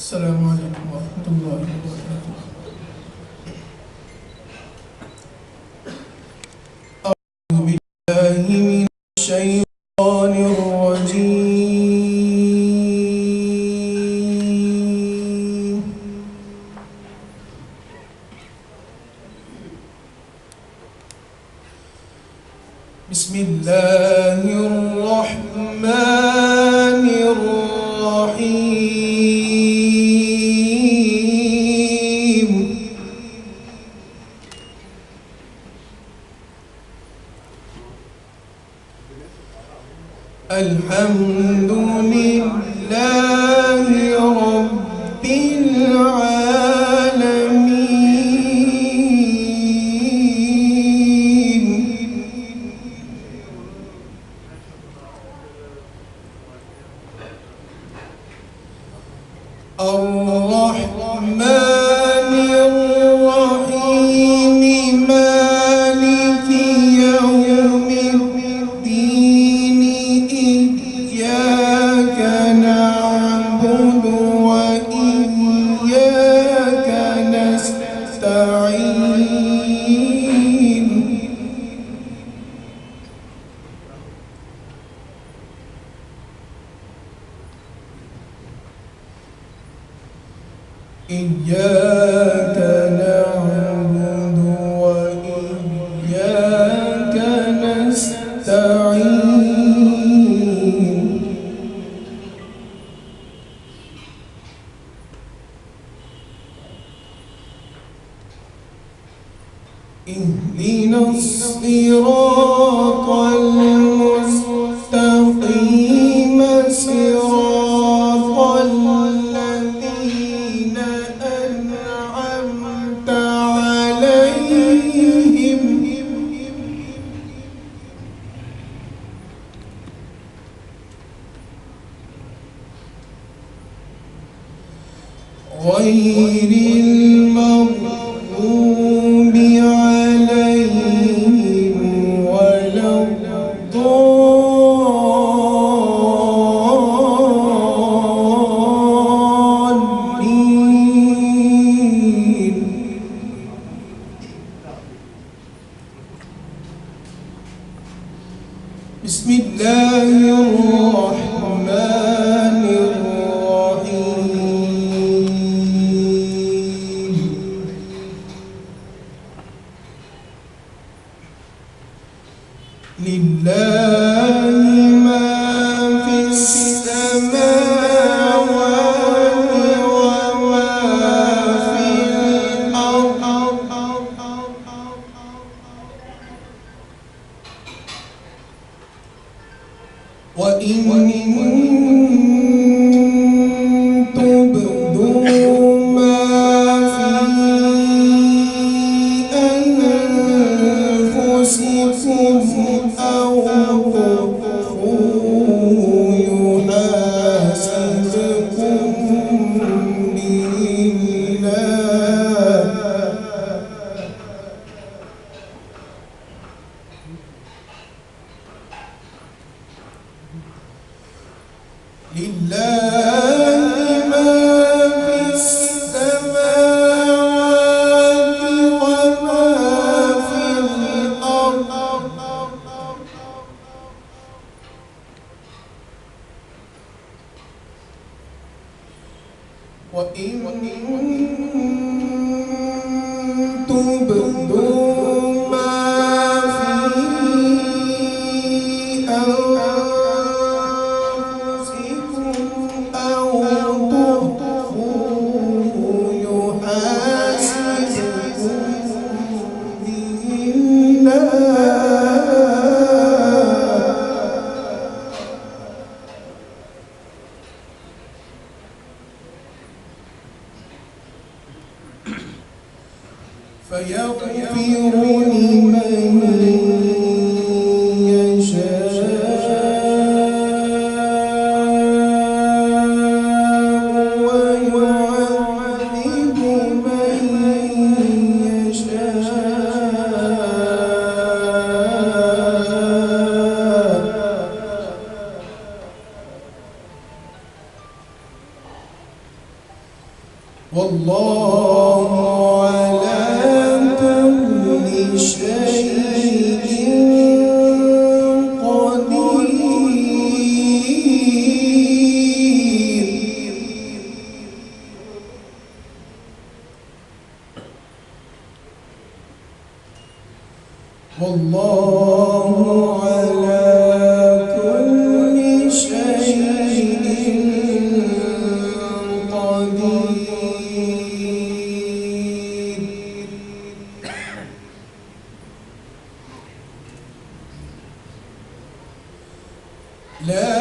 السلام عليكم ورحمة الله وبركاته. أعوذ بالله من الشيطان الرجيم. بسم الله الرحمن الرحيم. الحمد لله رب العالمين. الرحمن الرحيم مالك يوم الدين. إياك نعبد وإياك نستعين. إياك نعبد وإياك نستعين. اهدنا الصراط المستقيم صراط الذين أنعمت عليهم غير المغضوب عليهم ولا الضالين. بسم الله الرحمن الرحيم. لله ما في السماوات وما في الأرض. وإن تبدوا ما في أنفسكم أو تخفوه يحاسبكم به الله. لله ما في السماوات وما في الأرض. وإن تبدوا ما في أنفسكم أو تخفوه يحاسبكم به الله. فيغفر والله على كل شيء قدير. والله على كل شيء قدير. لا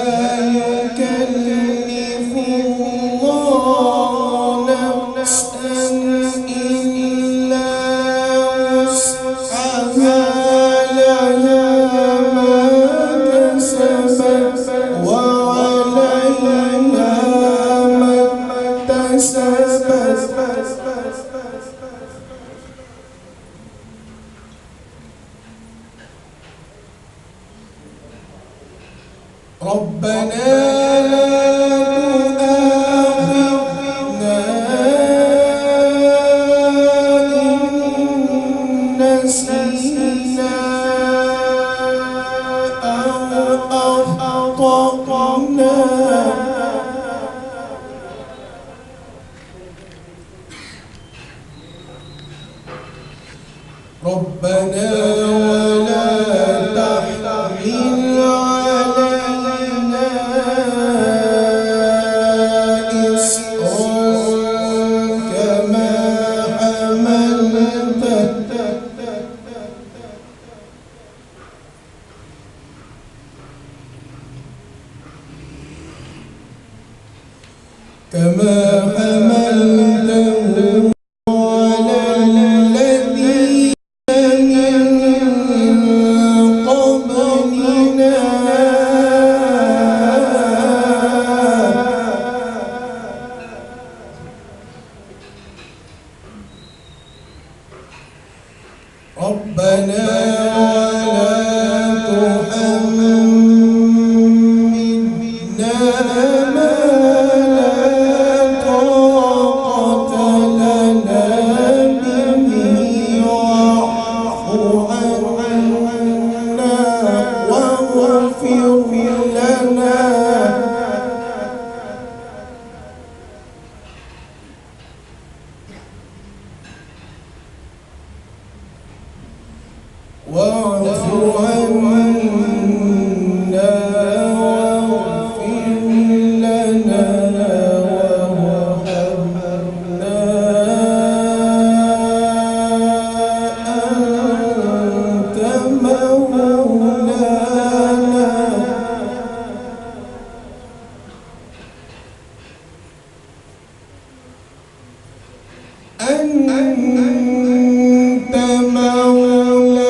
يكلف الله نفسا إلا وسعها، لها ما كسبت وعليها ما اكتسبت. ربنا لا تؤاخذنا إن نسينا أو أخطأنا. ربنا ولا تحمل علينا إصرا كما حملته على الذين من قبلنا. ربنا ولا تحملنا ما لا طاقة لنا به، واعف عنا واغفر لنا. واعف عنا واغفر لنا وارحمنا، أنت مولانا. أنت مولانا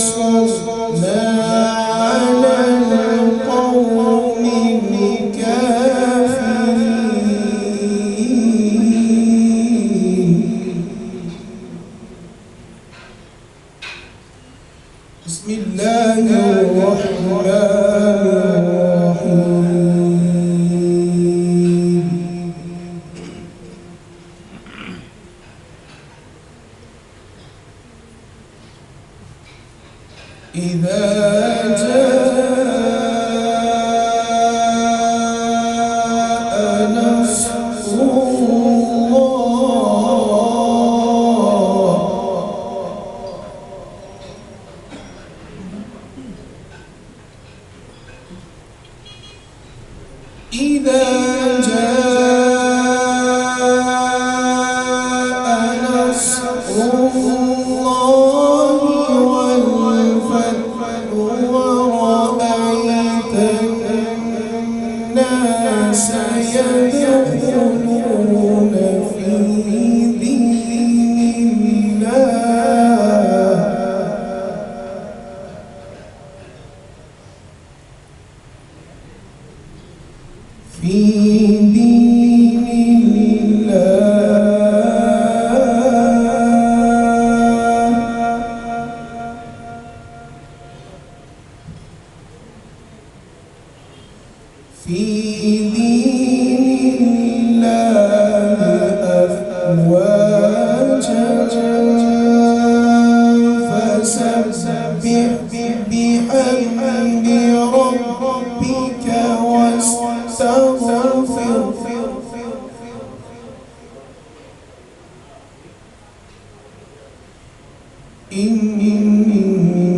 فانصرنا على القوم الكافرين. بسم الله الرحمن الرحيم. إذا جاء نصر الله. إذا جاء نصر الله والفتح ورأيت الناس يدخلون في دين الله في دين الله في دين الله أفواجا فسبح بحمد ربك واستغفر إنه